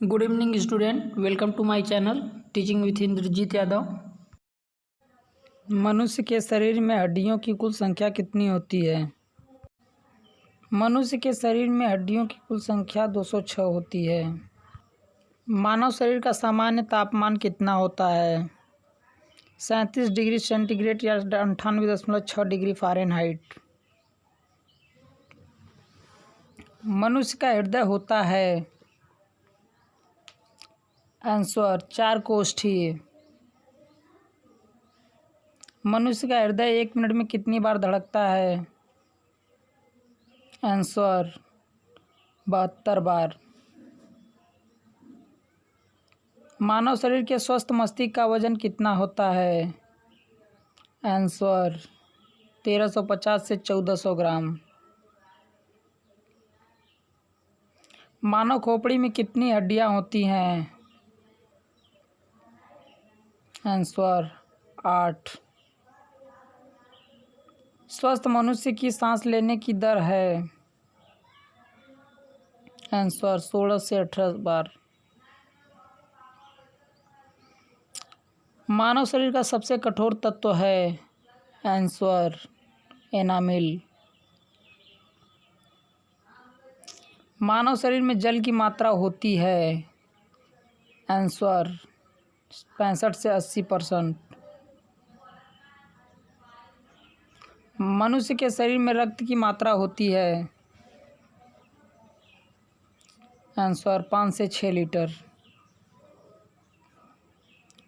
Good evening student, welcome to my channel teaching with Indrajeet Yadav. मनुष्य के शरीर में हड्डियों की कुल संख्या कितनी होती है? मनुष्य के शरीर में हड्डियों की कुल संख्या 206 होती है। मानव शरीर का सामान्य तापमान कितना होता है? 37 डिग्री सेंटीग्रेड या 98.6 डिग्री फ़ारेनहाइट। मनुष्य का हृदय होता है आंसर 4 कोष्ठीय। मनुष्य का हृदय 1 मिनट में कितनी बार धड़कता है? आंसर 72 बार। मानव शरीर के स्वस्थ मस्तिष्क का वजन कितना होता है? आंसर 1350 से 1400 ग्राम। मानव खोपड़ी में कितनी हड्डियां होती हैं? आंसर 8। स्वस्थ मनुष्य की सांस लेने की दर है? आंसर 16 से 18 बार। मानव शरीर का सबसे कठोर तत्व है? Answer enamel. मानव शरीर में जल की मात्रा होती है? आंसर 65 से 80%। मनुष्य के शरीर में रक्त की मात्रा होती है? आंसर 5 से 6 लीटर।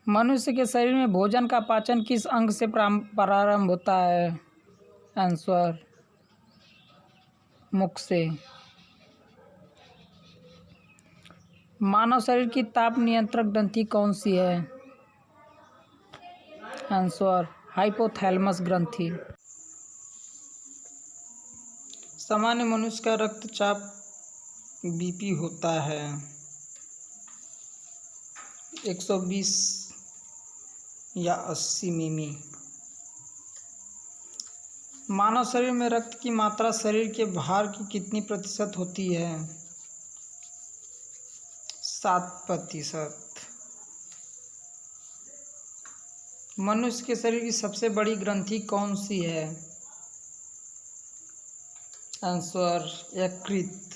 मनुष्य के शरीर में भोजन का पाचन किस अंग से प्रारंभ होता है? आंसर मुख से। मानव शरीर की ताप नियंत्रक ग्रंथि कौन सी है? आंसर हाइपोथैलेमस ग्रंथि। सामान्य मनुष्य का रक्तचाप बीपी होता है 120 या 80 मिमी। मानव शरीर में रक्त की मात्रा शरीर के भार की कितनी प्रतिशत होती है? 7%। मनुष्य के शरीर की सबसे बड़ी ग्रंथि कौन सी है? आंसर यकृत।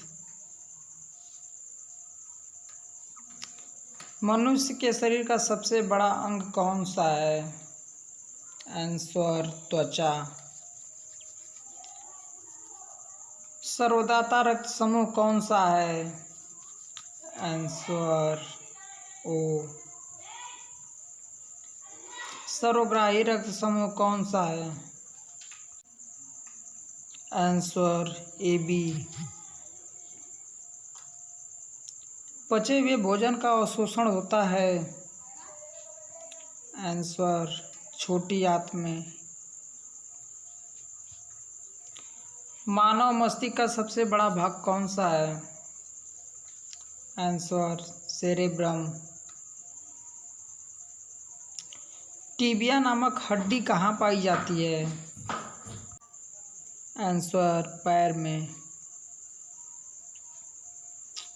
मनुष्य के शरीर का सबसे बड़ा अंग कौन सा है? आंसर त्वचा। सर्वदाता रक्त समूह कौन सा है? आंसर ओ। सर्वग्राही रक्त समूह कौन सा है? Answer A B. पचे हुए भोजन का अवशोषण होता है? आंसर छोटी आंत में। मानव मस्तिष्क का सबसे बड़ा भाग कौन सा है? Answer cerebrum. टिबिया नामक हड्डी कहाँ पाई जाती है? आंसर पैर में।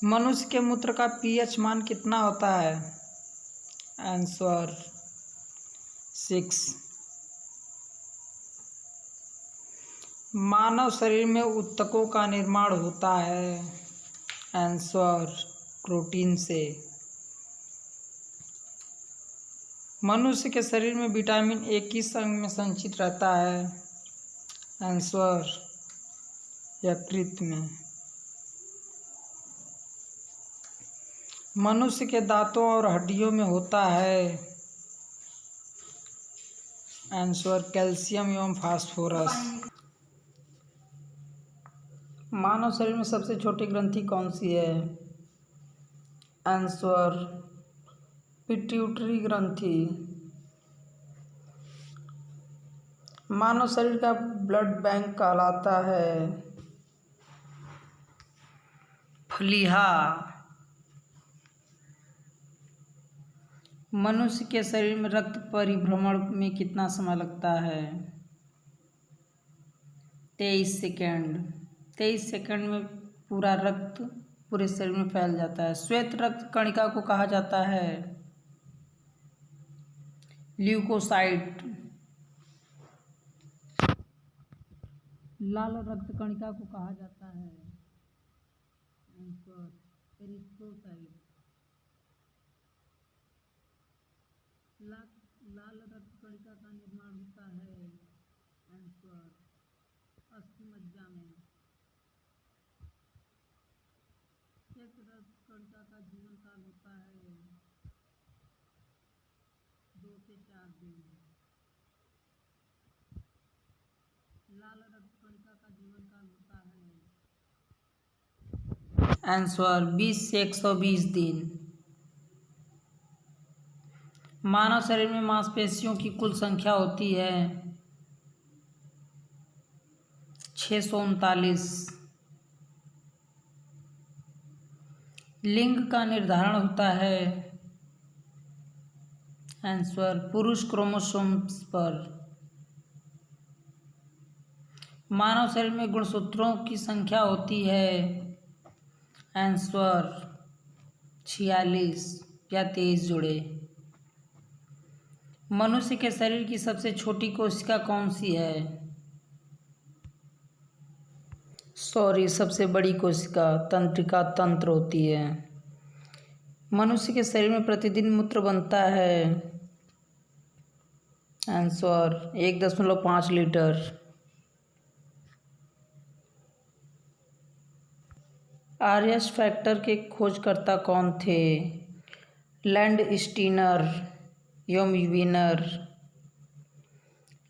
मनुष्य के मूत्र का पीएच मान कितना होता है? आंसर 6। मानव शरीर में ऊतकों का निर्माण होता है? आंसर प्रोटीन से। मनुष्य के शरीर में विटामिन ए किस अंग में संचित रहता है? आंसर यकृत में। मनुष्य के दांतों और हड्डियों में होता है? आंसर कैल्शियम एवं फास्फोरस। मानव शरीर में सबसे छोटी ग्रंथि कौन सी है? आंसर पिट्यूटरी ग्रंथि। मानव शरीर का ब्लड बैंक कहलाता है? फलीहा। मनुष्य के शरीर में रक्त परिभ्रमण में कितना समय लगता है? 23 सेकंड। 23 सेकंड में पूरा रक्त पूरे शरीर में फैल जाता है। श्वेत रक्त कणिका को कहा जाता है ल्यूकोसाइट। लाल रक्त कणिका को कहा जाता है आंसर एरिथ्रोसाइट। लाल रक्त कणिका का निर्माण होता है आंसर अस्थिमज्जा में। श्वेत रक्त कणिका का जीवन काल होता है 2 से 4 दिन। लाल रक्त कणिका का जीवन काल होता है आंसर 20 से 120 दिन। मानव शरीर में मांसपेशियों की कुल संख्या होती है 639। लिंग का निर्धारण होता है आंसर पुरुष क्रोमोसोम्स पर। मानव शरीर में गुणसूत्रों की संख्या होती है आंसर 46 या 23 जोड़े। मनुष्य के शरीर की सबसे छोटी कोशिका कौन सी है? सबसे बड़ी कोशिका तंत्रिका तंत्र होती है। मनुष्य के शरीर में प्रतिदिन मूत्र बनता है आंसर 1.5 लीटर। आरएस फैक्टर के खोजकर्ता कौन थे? लैंड स्टीनर, योम वीनर।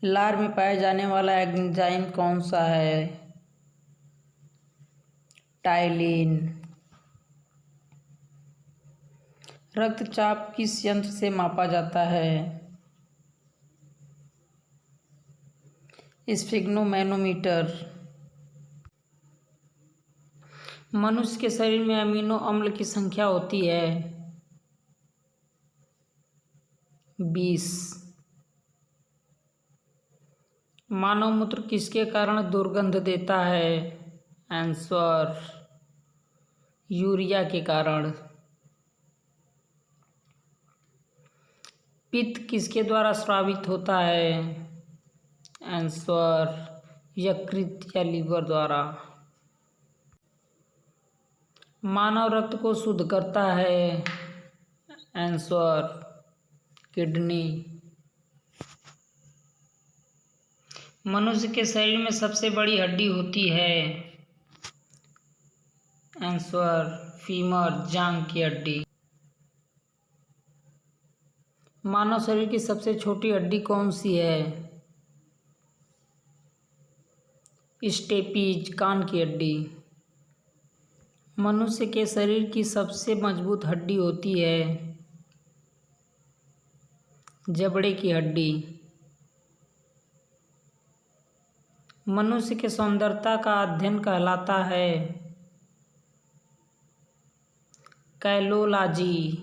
लार में पाया जाने वाला एंजाइम कौन सा है? टाइलिन। रक्तचाप किस यंत्र से मापा जाता है? स्फिग्नोमैनोमीटर। मनुष्य के शरीर में अमीनो अम्ल की संख्या होती है 20। मानव मूत्र किसके कारण दुर्गंध देता है? आंसर यूरिया के कारण। पित्त किसके द्वारा स्रावित होता है? आंसर यकृत या लीवर द्वारा। मानव रक्त को शुद्ध करता है आंसर किडनी। मनुष्य के शरीर में सबसे बड़ी हड्डी होती है आंसर फीमर, जांघ की हड्डी। मानव शरीर की सबसे छोटी हड्डी कौन सी है? स्टेपीज, कान की हड्डी। मनुष्य के शरीर की सबसे मजबूत हड्डी होती है जबड़े की हड्डी। मनुष्य के सौंदर्यता का अध्ययन कहलाता है कैलोलॉजी।